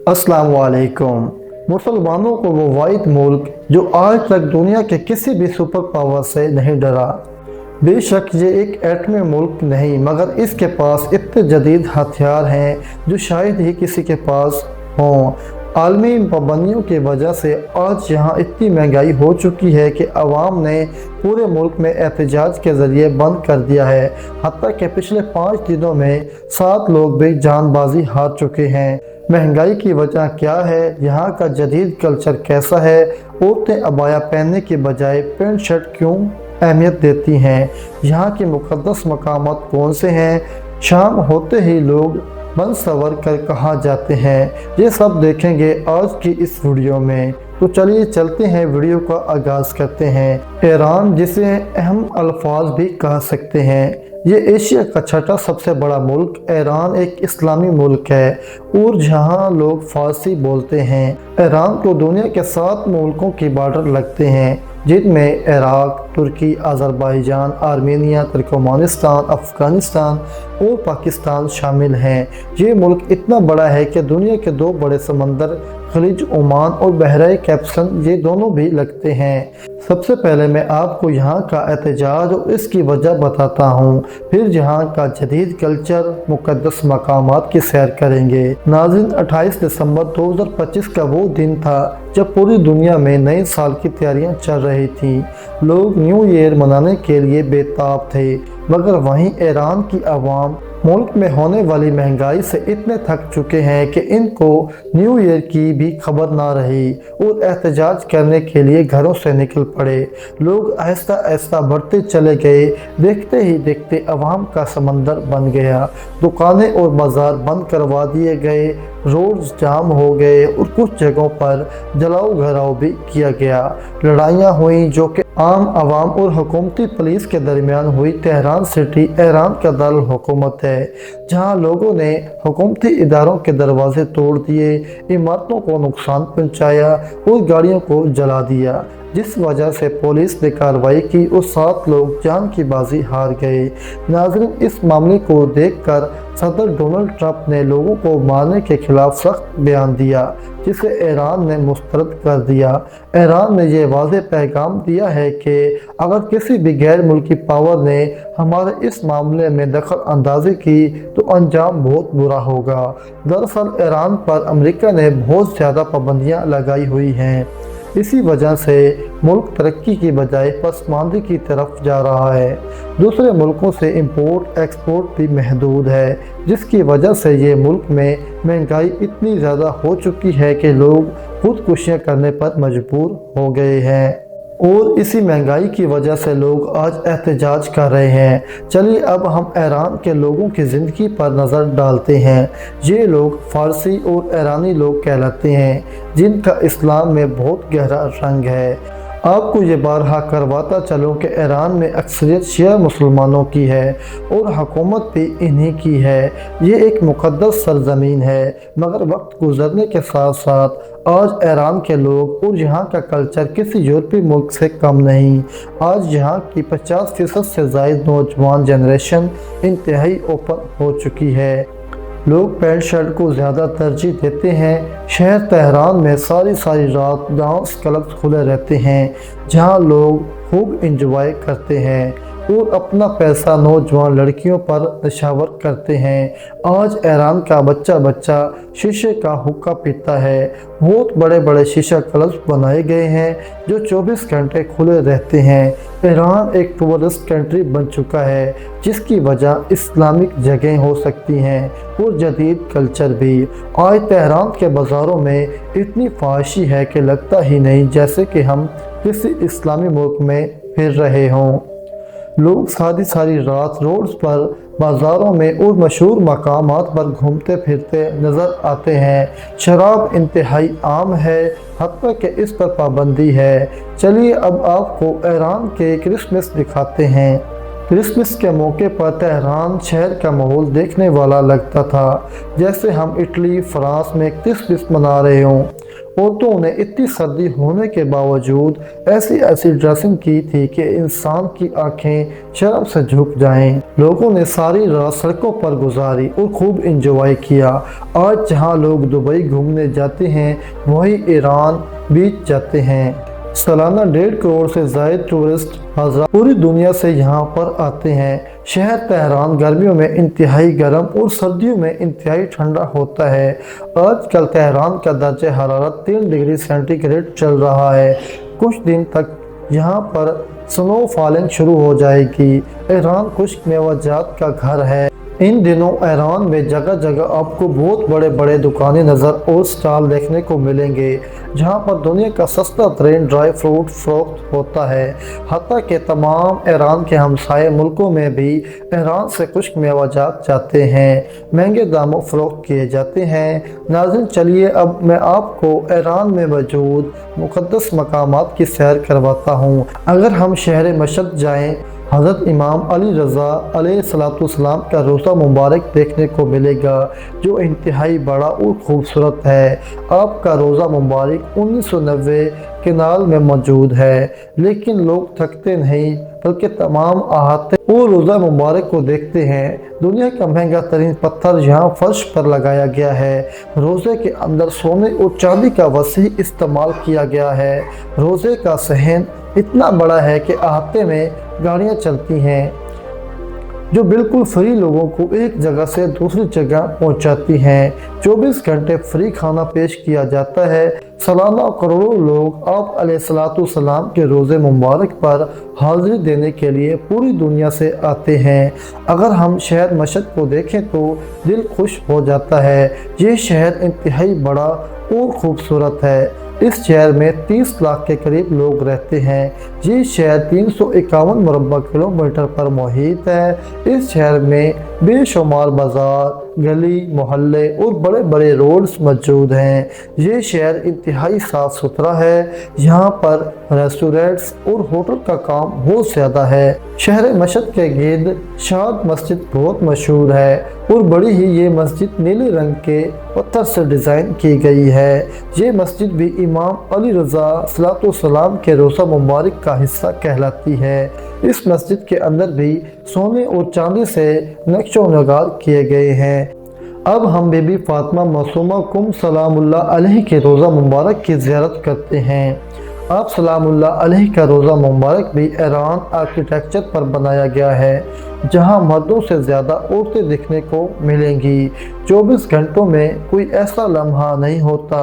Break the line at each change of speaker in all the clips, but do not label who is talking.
अस्सलाम वालेकुम। मुसलमानों को वो वाहिद मुल्क जो आज तक दुनिया के किसी भी सुपर पावर से नहीं डरा। बेशक ये एक एटमी मुल्क नहीं, मगर इसके पास इतने जदीद हथियार हैं जो शायद ही किसी के पास हों। आलमी पाबंदियों की वजह से आज यहाँ इतनी महंगाई हो चुकी है कि आवाम ने पूरे मुल्क में एहतजाज के ज़रिए बंद कर दिया है। हत्ता कि पिछले 5 दिनों में 7 लोग भी जानबाजी हार चुके हैं। महंगाई की वजह क्या है? यहाँ का जदीद कल्चर कैसा है? औरतें अबाया पहनने के बजाय पैंट शर्ट क्यों अहमियत देती हैं? यहाँ के मुक़द्दस मकामात कौन से हैं? शाम होते ही लोग बन सवर कर कहाँ जाते हैं? ये सब देखेंगे आज की इस वीडियो में। तो चलिए चलते हैं, वीडियो का आगाज़ करते हैं। ईरान, जिसे अहम अल्फाज भी कह सकते हैं, ये एशिया का छठा सबसे बड़ा मुल्क। ईरान एक इस्लामी मुल्क है और जहाँ लोग फारसी बोलते हैं। ईरान को दुनिया के 7 मुल्कों की बॉर्डर लगते हैं, जिनमें इराक, तुर्की, अज़रबैजान, आर्मेनिया, तुर्कमेनिस्तान, अफ़गानिस्तान और पाकिस्तान शामिल हैं। ये मुल्क इतना बड़ा है कि दुनिया के 2 बड़े समंदर खलीज ओमान और बहराए कैस्पियन ये दोनों भी लगते हैं। सबसे पहले मैं आपको यहाँ का एहतजाज और इसकी वजह बताता हूँ, फिर यहाँ का जदीद कल्चर, मुक़द्दस मकामात की सैर करेंगे। नाज़रीन, 28 दिसंबर 2025 का वो दिन था जब पूरी दुनिया में नए साल की तैयारियां चल रही थी। लोग न्यू ईयर मनाने के लिए बेताब थे, मगर वहीं ईरान की आवाम मुल्क में होने वाली महंगाई से इतने थक चुके हैं कि इनको न्यू ईयर की भी खबर ना रही और एहतजाज करने के लिए घरों से निकल पड़े। लोग आहिस्ता आहिस्ता बढ़ते चले गए। देखते ही देखते अवाम का समंदर बन गया। दुकानें और बाजार बंद करवा दिए गए, रोड जाम हो गए और कुछ जगहों पर जलाओ घराव भी किया गया। लड़ाइयाँ हुई जो कि आम आवाम और हुकूमती पुलिस के दरमियान हुई। तेहरान सिटी ईरान का दारुल हुकूमत है, जहां लोगों ने हुकूमती इदारों के दरवाजे तोड़ दिए, इमारतों को नुकसान पहुंचाया और गाड़ियों को जला दिया, जिस वजह से पुलिस ने कार्रवाई की और 7 लोग जान की बाजी हार गए। नाज़रीन, इस मामले को देखकर सदर डोनाल्ड ट्रंप ने लोगों को मारने के खिलाफ सख्त बयान दिया, जिसे ईरान ने मुस्तरद कर दिया। ईरान ने यह वाज़ेह पैगाम दिया है कि अगर किसी भी गैर मुल्की पावर ने हमारे इस मामले में दखल अंदाजी की तो अंजाम बहुत बुरा होगा। दरअसल ईरान पर अमेरिका ने बहुत ज़्यादा पाबंदियाँ लगाई हुई हैं। इसी वजह से मुल्क तरक्की की बजाय पसमानदी की तरफ जा रहा है। दूसरे मुल्कों से इंपोर्ट एक्सपोर्ट भी महदूद है, जिसकी वजह से ये मुल्क में महंगाई इतनी ज़्यादा हो चुकी है कि लोग खुदकुशियाँ करने पर मजबूर हो गए हैं और इसी महंगाई की वजह से लोग आज एहतजाज कर रहे हैं। चलिए अब हम ईरान के लोगों की ज़िंदगी पर नज़र डालते हैं। ये लोग फ़ारसी और ईरानी लोग कहलाते हैं, जिनका इस्लाम में बहुत गहरा रंग है। आपको ये बारहा करवाता चलूँ कि ईरान में अक्सरियत शिया मुसलमानों की है और हुकूमत भी इन्हीं की है। ये एक मुक़द्दस सरज़मीन है, मगर वक्त गुजरने के साथ साथ आज ईरान के लोग और यहाँ का कल्चर किसी यूरोपीय मुल्क से कम नहीं। आज यहाँ की 50% से ज़ायद नौजवान जनरेशन इंतहाई ओपन हो चुकी है। लोग पैंट शर्ट को ज़्यादा तरजीह देते हैं। शहर तेहरान में सारी रात डांस क्लब्स खुले रहते हैं, जहां लोग खूब इंजॉय करते हैं और अपना पैसा नौजवान लड़कियों पर नशावर करते हैं। आज ईरान का बच्चा शीशे का हुक्का पीता है। बहुत बड़े बड़े शीशा क्लब्स बनाए गए हैं जो 24 घंटे खुले रहते हैं। ईरान एक टूरिस्ट कंट्री बन चुका है, जिसकी वजह इस्लामिक जगह हो सकती हैं और जदीद कल्चर भी। आज तेहरान के बाज़ारों में इतनी फाहिशी है कि लगता ही नहीं जैसे कि हम किसी इस्लामी मुल्क में फिर रहे हों। लोग सारी रात रोड्स पर, बाज़ारों में और मशहूर मकामात पर घूमते फिरते नज़र आते हैं। शराब इंतहाई आम है, हत्ता कि इस पर पाबंदी है। चलिए अब आपको ईरान के क्रिसमस दिखाते हैं। क्रिसमस के मौके पर तेहरान शहर का माहौल देखने वाला लगता था, जैसे हम इटली फ्रांस में क्रिसमस मना रहे हों। औरतों ने इतनी सर्दी होने के बावजूद ऐसी ऐसी ड्रेसिंग की थी कि इंसान की आंखें शर्म से झुक जाएं। लोगों ने सारी रात सड़कों पर गुजारी और खूब इंजॉय किया। आज जहां लोग दुबई घूमने जाते हैं, वही ईरान बीच जाते हैं। सालाना 1.5 करोड़ से ज़ायद टूरिस्ट हज़ार पूरी दुनिया से यहाँ पर आते हैं। शहर तेहरान गर्मियों में इंतहाई गर्म और सर्दियों में इंतहाई ठंडा होता है। आजकल तेहरान का दर्जा हरारत 3 डिग्री सेंटीग्रेड चल रहा है। कुछ दिन तक यहाँ पर स्नो फॉलिंग शुरू हो जाएगी। ईरान खुश्क मेवाजात का घर है। इन दिनों ईरान में जगह जगह आपको बहुत बड़े बड़े दुकानें नज़र और स्टॉल देखने को मिलेंगे, जहां पर दुनिया का सस्ता तरीन ड्राई फ्रूट फरोख्त होता है। हत्ता कि तमाम ईरान के हमसाये मुल्कों में भी ईरान से खुश्क मेवाजात जाते हैं, महंगे दामों फरोख्त किए जाते हैं। नाज़रीन, चलिए अब मैं आपको ईरान में मौजूद मुक़द्दस मकामात की सैर करवाता हूँ। अगर हम शहर मशहद जाएँ, हज़रत इमाम अली रज़ा अलैहिस्सलाम का रोज़ा मुबारक देखने को मिलेगा, जो इंतहाई बड़ा और ख़ूबसूरत है। आपका रोज़ा मुबारक 1990 केनाल में मौजूद है, लेकिन लोग थकते नहीं बल्कि तमाम आते और रोज़ा मुबारक को देखते हैं। दुनिया का महंगा तरीन पत्थर यहाँ फर्श पर लगाया गया है। रोज़े के अंदर सोने और चांदी का वसी इस्तेमाल किया गया है। रोज़े का सहन इतना बड़ा है कि अहाते में गाड़ियाँ चलती हैं जो बिल्कुल फ्री लोगों को एक जगह से दूसरी जगह पहुंचाती हैं। 24 घंटे फ्री खाना पेश किया जाता है। सालाना करोड़ों लोग आप अलैहिस्सलाम के रोज़े मुबारक पर हाज़िरी देने के लिए पूरी दुनिया से आते हैं। अगर हम शहर मशहद को देखें तो दिल खुश हो जाता है। ये शहर इंतहाई बड़ा और ख़ूबसूरत है। इस शहर में 30 लाख के करीब लोग रहते हैं। ये शहर 351 मुरब्बा किलोमीटर पर मुहित है। इस शहर में बेशुमार बाजार, गली मोहल्ले और बड़े बड़े रोड्स मौजूद हैं। ये शहर इंतहाई साफ सुथरा है। यहाँ पर रेस्टोरेंट्स और होटल का काम बहुत ज़्यादा है। शहर मशहद के गिर्द शाद मस्जिद बहुत मशहूर है और बड़ी ही ये मस्जिद नीले रंग के पत्थर से डिज़ाइन की गई है। ये मस्जिद भी इमाम अली रज़ा सलाम के रोज़ा मुबारक का हिस्सा कहलाती है। इस मस्जिद के अंदर भी सोने और चांदी से नक्शो नगार किए गए हैं। अब हम बीबी फातिमा मासूमा कुम सलामुल्लाह अलैहि के रोज़ा मुबारक की ज़ियारत करते हैं। आप सलामुल्लाह अलैहि का रोज़ा मुबारक भी ईरान आर्किटेक्चर पर बनाया गया है, जहां मर्दों से ज़्यादा औरतें दिखने को मिलेंगी। 24 घंटों में कोई ऐसा लम्हा नहीं होता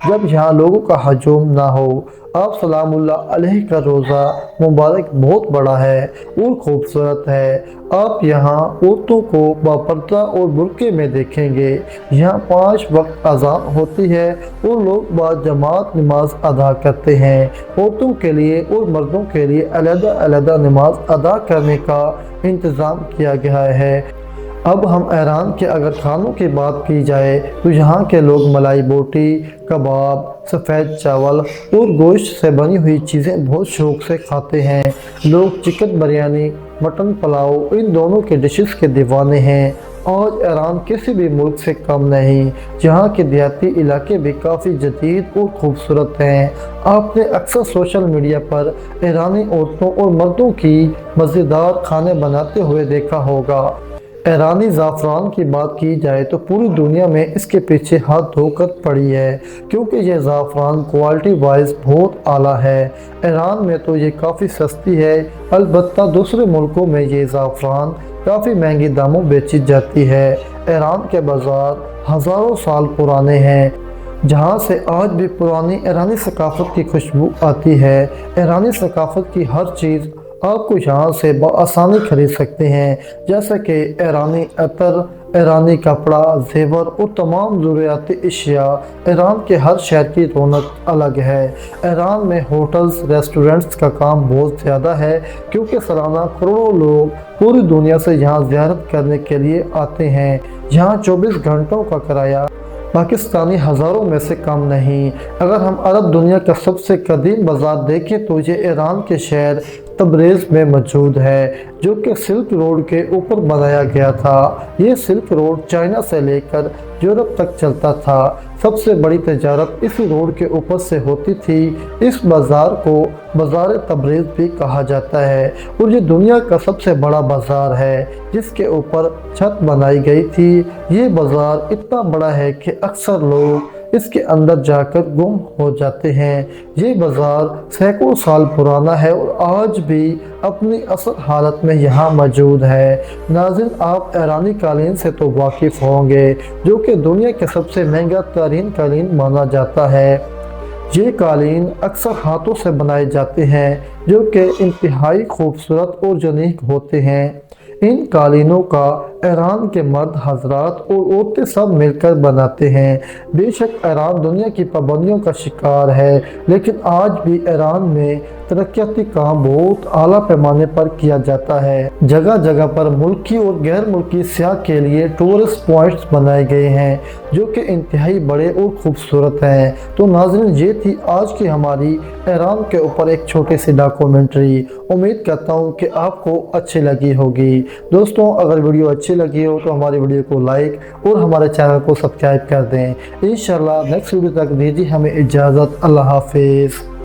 जब यहाँ लोगों का हजूम ना हो। आप सलामुल्लाह अलैहि का रोज़ा मुबारक बहुत बड़ा है और ख़ूबसूरत है। आप यहाँ औरतों को बापर्दा और बुर्के में देखेंगे। यहाँ 5 वक्त अज़ान होती है और लोग बाद जमात नमाज अदा करते हैं। औरतों के लिए और मर्दों के लिए अलग-अलग नमाज अदा करने का इंतज़ाम किया गया है। अब हम ईरान के अगर खानों की बात की जाए तो यहाँ के लोग मलाई बोटी, कबाब, सफ़ेद चावल और गोश्त से बनी हुई चीज़ें बहुत शौक़ से खाते हैं। लोग चिकन बिरयानी, मटन पुलाव, इन दोनों के डिशेस के दीवाने हैं। आज ईरान किसी भी मुल्क से कम नहीं। यहाँ के देहाती इलाके भी काफ़ी जदीद और ख़ूबसूरत हैं। आपने अक्सर सोशल मीडिया पर ईरानी औरतों और मर्दों की मज़ेदार खाने बनाते हुए देखा होगा। ईरानी ज़ाफ़रान की बात की जाए तो पूरी दुनिया में इसके पीछे हाथ धोकर पड़ी है, क्योंकि ये ज़ाफ़रान क्वालिटी वाइज बहुत आला है। ईरान में तो ये काफ़ी सस्ती है, अलबत्ता दूसरे मुल्कों में ये ज़ाफ़रान काफ़ी महंगी दामों बेची जाती है। ईरान के बाज़ार हज़ारों साल पुराने हैं, जहाँ से आज भी पुरानी ईरानी सकाफ़त की खुशबू आती है। ईरानी सकाफ़त की हर चीज़ आपको यहाँ से बआसानी खरीद सकते हैं, जैसे कि ईरानी अतर, ईरानी कपड़ा, जेवर और तमाम ज़रूरियाती अशिया। ईरान के हर शहर की रौनक अलग है। ईरान में होटल्स, रेस्टोरेंट्स का काम बहुत ज़्यादा है, क्योंकि सालाना करोड़ों लोग पूरी दुनिया से यहाँ ज़ियारत करने के लिए आते हैं। यहाँ 24 घंटों का किराया पाकिस्तानी हज़ारों में से कम नहीं। अगर हम अरब दुनिया का सबसे कदीम बाज़ार देखें तो ये ईरान के शहर तबरेज़ में मौजूद है, जो कि सिल्क रोड के ऊपर बनाया गया था। ये सिल्क रोड चाइना से लेकर यूरोप तक चलता था। सबसे बड़ी तजारत इस रोड के ऊपर से होती थी। इस बाज़ार को बाज़ार तबरेज़ भी कहा जाता है और ये दुनिया का सबसे बड़ा बाज़ार है जिसके ऊपर छत बनाई गई थी। ये बाज़ार इतना बड़ा है कि अक्सर लोग इसके अंदर जाकर गुम हो जाते हैं। ये बाज़ार सैकड़ों साल पुराना है और आज भी अपनी असल हालत में यहाँ मौजूद है। नाज़रीन, आप ईरानी कालीन से तो वाकिफ़ होंगे, जो कि दुनिया के सबसे महंगा तरीन कालीन माना जाता है। ये कालीन अक्सर हाथों से बनाए जाते हैं, जो कि इंतहाई खूबसूरत और यूनीक होते हैं। इन कालीनों का ईरान के मर्द हजरात और औरतें सब मिलकर बनाते हैं। बेशक ईरान दुनिया की पाबंदियों का शिकार है, लेकिन आज भी ईरान में तरक्याती काम बहुत आला पैमाने पर किया जाता है। जगह जगह पर मुल्की और गैर मुल्की सियाह के लिए टूरिस्ट पॉइंट्स बनाए गए हैं, जो कि इंतहाई बड़े और खूबसूरत हैं। तो नाज़रीन, ये थी आज की हमारी ईरान के ऊपर एक छोटी सी डॉक्यूमेंट्री। उम्मीद करता हूँ कि आपको अच्छी लगी होगी। दोस्तों, अगर वीडियो अच्छी लगी हो तो हमारी वीडियो को लाइक और हमारे चैनल को सब्सक्राइब कर दें। इंशाल्लाह नेक्स्ट वीडियो तक दीजिए हमें इजाज़त। अल्लाह हाफिज़।